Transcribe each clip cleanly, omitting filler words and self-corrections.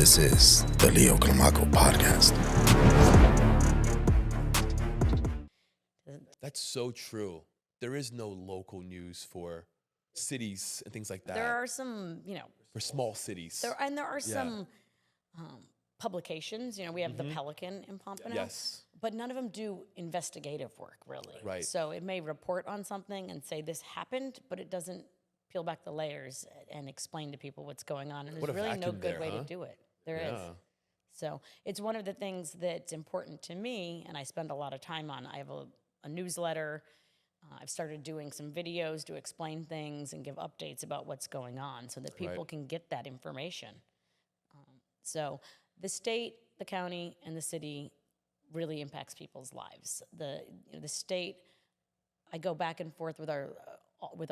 This is the Leo Climaco Podcast. That's so true. There is no local news for cities and things like that. There are some, for small cities. there are some publications. We have the Pelican in Pompano. Yes. But none of them do investigative work, really. Right. So it may report on something and say this happened, but it doesn't peel back the layers and explain to people what's going on. And What there's a really no vacuum good there, way huh? to do it. There is. So it's one of the things that's important to me, and I spend a lot of time on. I have a newsletter. I've started doing some videos to explain things and give updates about what's going on so that people can get that information. So the state, the county, and the city really impacts people's lives. The state, I go back and forth with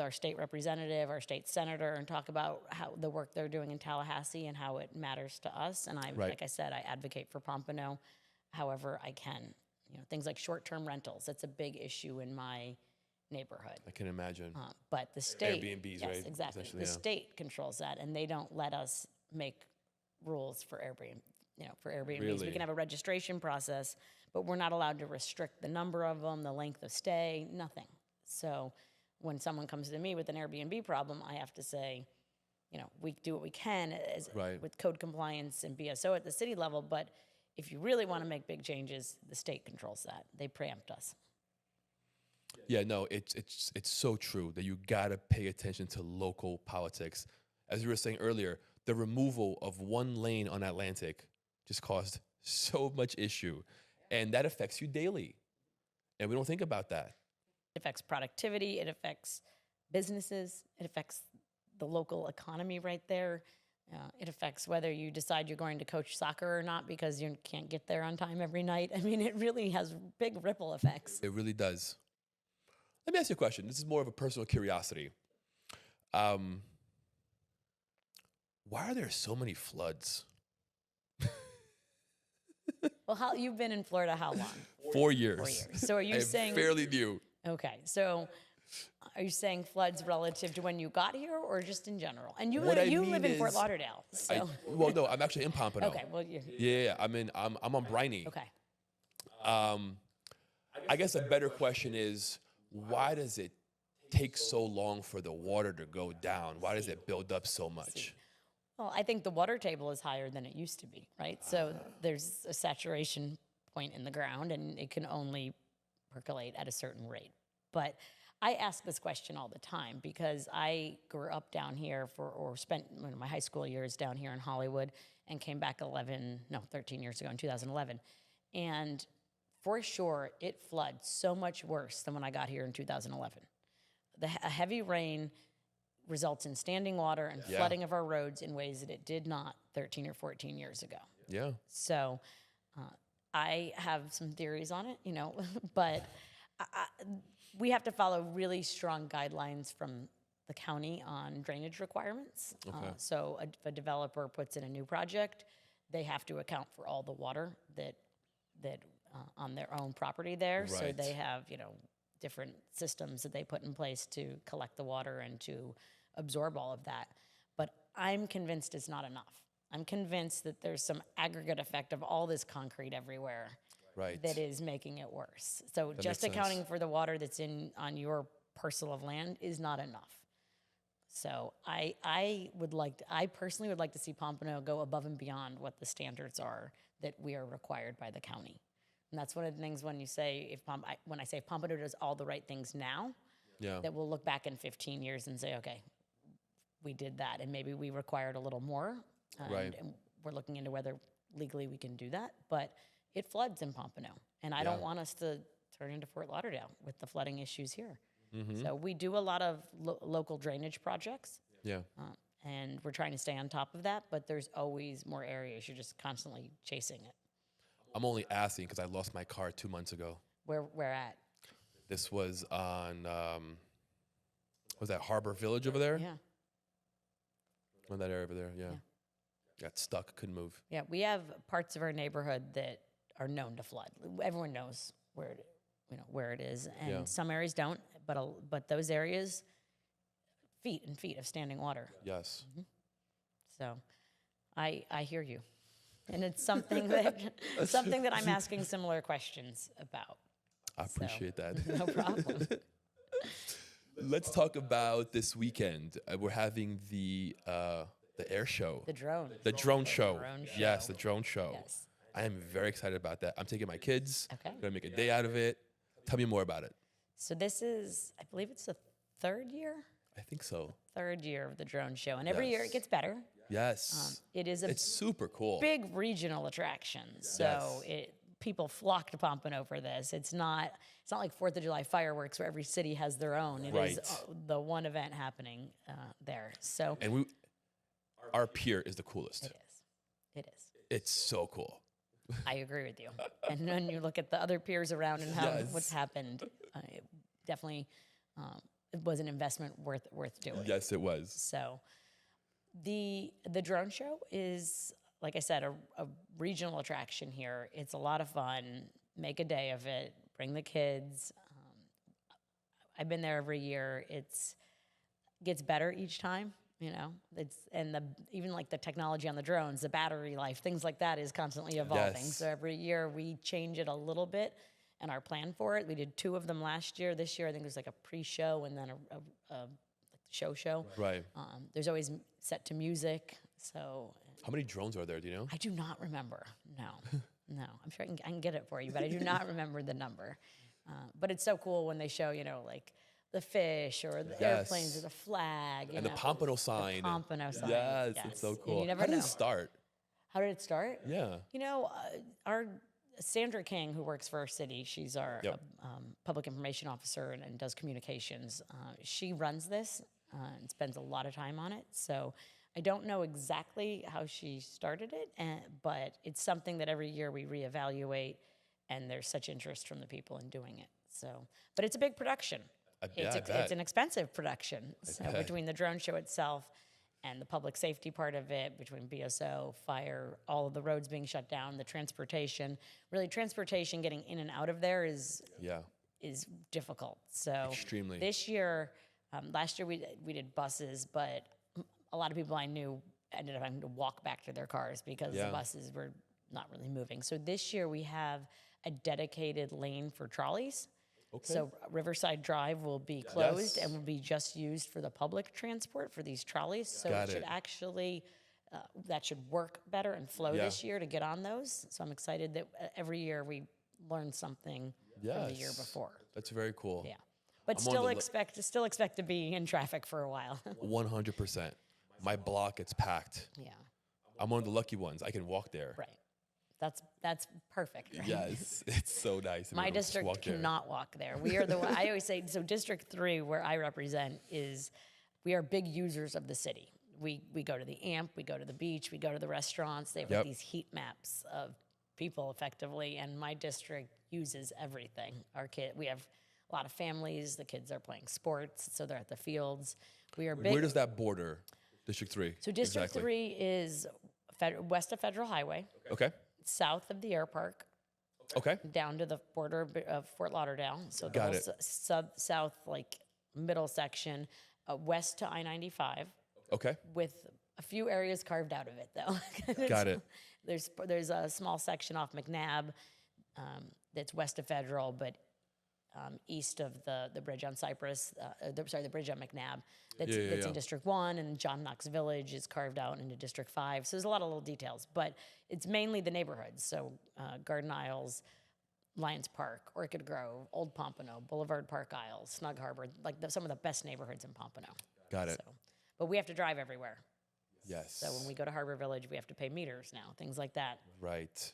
our state representative, our state senator, and talk about how the work they're doing in Tallahassee and how it matters to us. And like I said, I advocate for Pompano however I can. Things like short-term rentals, that's a big issue in my neighborhood. I can imagine. But the state, Airbnbs, yes, right? Exactly. The state controls that, and they don't let us make rules for Airbnb. For Airbnbs, Really? we can have a registration process, but we're not allowed to restrict the number of them, the length of stay, nothing. So when someone comes to me with an Airbnb problem, I have to say, we do what we can with code compliance and BSO at the city level, but if you really want to make big changes, the state controls that. They preempt us. Yeah, no, it's so true that you gotta pay attention to local politics. As you were saying earlier, the removal of one lane on Atlantic just caused so much issue, and that affects you daily, and we don't think about that. It affects productivity. It affects businesses. It affects the local economy right there. It affects whether you decide you're going to coach soccer or not because you can't get there on time every night. I mean, it really has big ripple effects. It really does. Let me ask you a question. This is more of a personal curiosity. Why are there so many floods? Well, you've been in Florida how long? 4 years. 4 years. So are you saying... fairly new. Okay. So are you saying floods relative to when you got here or just in general? And you What I live mean in Fort is- Lauderdale. So. Well, no, I'm actually in Pompano. Okay. Well, you... Yeah, I'm on Briny. Okay. I guess a better question is, why does it take so long for the water to go down? Why does it build up so much? Well, I think the water table is higher than it used to be, right? So there's a saturation point in the ground, and it can only percolate at a certain rate. But I ask this question all the time because I grew up down here or spent my high school years down here in Hollywood and came back 13 years ago in 2011. And for sure, it floods so much worse than when I got here in 2011. A heavy rain results in standing water and flooding of our roads in ways that it did not 13 or 14 years ago. Yeah. So I have some theories on it, but we have to follow really strong guidelines from the county on drainage requirements. Okay. So if a developer puts in a new project, they have to account for all the water that on their own property there. Right. So they have, different systems that they put in place to collect the water and to absorb all of that. But I'm convinced it's not enough. I'm convinced that there's some aggregate effect of all this concrete everywhere that is making it worse. So That just makes accounting sense. for the water that's on your parcel of land is not enough. So I personally would like to see Pompano go above and beyond what the standards are that we are required by the county. And that's one of the things when I say if Pompano does all the right things now, that we'll look back in 15 years and say, okay, we did that, and maybe we required a little more. And we're looking into whether legally we can do that, but it floods in Pompano, and I don't want us to turn into Fort Lauderdale with the flooding issues here. Mm-hmm. So we do a lot of local drainage projects. Yeah. And we're trying to stay on top of that, but there's always more areas. You're just constantly chasing it. I'm only asking because I lost my car 2 months ago. Where at? This was on, was that Harbor Village over there? Yeah. On that area over there, yeah. Got stuck, couldn't move. Yeah, we have parts of our neighborhood that are known to flood. Everyone knows where it is, and some areas don't. But those areas, feet and feet of standing water. Yes. So I hear you. and it's something that I'm asking similar questions about. I appreciate that. No problem. Let's talk about this weekend. We're having the air show. The drone. The drone show. drone show. Yes, the drone show. Yes. I am very excited about that. I'm taking my kids. Okay. Gonna make a day out of it. Tell me more about it. So this is, I believe it's the third year I think so. of the drone show, and every year it gets better. Yes. It's super cool. big regional attraction. So people flock to Pompano for this. It's not like 4th of July fireworks where every city has their own. It is the one event happening there. So And our pier is the coolest. it is. It's so cool. I agree with you. And then you look at the other piers around and what's happened. It definitely it was an investment worth doing. Yes, it was. So the drone show is, like I said, a regional attraction here. It's a lot of fun. Make a day of it. Bring the kids. I've been there every year. It's gets better each time. You know, even like the technology on the drones, the battery life, things like that is constantly evolving. Yes. So every year we change it a little bit and our plan for it. We did 2 of them last year. This year I think there's like a pre-show and then a show. Right. There's always set to music. So How many drones are there? Do you know? I do not remember. No. I'm sure I can get it for you, but I do not remember the number. But it's so cool when they show, like the fish or the airplanes or the flag. And the Pompano sign. The Pompano sign. Yes, it's so cool. You never How did know. it start? How did it start? Yeah. Our Sandra King, who works for our city, she's our public information officer and does communications. She runs this and spends a lot of time on it. So I don't know exactly how she started it, but it's something that every year we reevaluate, and there's such interest from the people in doing it. So, but it's a big production. It's an expensive production. So between the drone show itself and the public safety part of it, between BSO, fire, all of the roads being shut down, the transportation, getting in and out of there is difficult. So Extremely. This year, last year we did buses, but a lot of people I knew ended up having to walk back to their cars because the buses were not really moving. So this year we have a dedicated lane for trolleys. Okay. So Riverside Drive will be closed and will be just used for the public transport for these trolleys. So it should actually, that should work better and flow this year to get on those. So I'm excited that every year we learn something from the year before. That's very cool. Yeah. But still expect to be in traffic for a while. 100%. My block gets packed. Yeah. I'm one of the lucky ones. I can walk there. Right. That's perfect. Right? Yes, it's so nice. My district cannot walk there. We are I always say, so District 3, where I represent, we are big users of the city. We go to the AMP, we go to the beach, we go to the restaurants. They have like these heat maps of people effectively, and my district uses everything. We have a lot of families. The kids are playing sports, so they're at the fields. We are big. Where does that border, District 3? So District 3 is west of Federal Highway. Okay. South of the air park. Okay. Down to the border of Fort Lauderdale. So Got the south, like middle section, west to I-95. Okay. With a few areas carved out of it, though. Got it. There's a small section off McNabb that's west of Federal, but east of the bridge on Cypress, the bridge on McNabb, that's in District 1, and John Knox Village is carved out into District 5. So there's a lot of little details, but it's mainly the neighborhoods. So Garden Isles, Lions Park, Orchid Grove, Old Pompano, Boulevard Park Isles, Snug Harbor, like some of the best neighborhoods in Pompano. Got it. So, but we have to drive everywhere. Yes. So when we go to Harbor Village, we have to pay meters now, things like that. Right.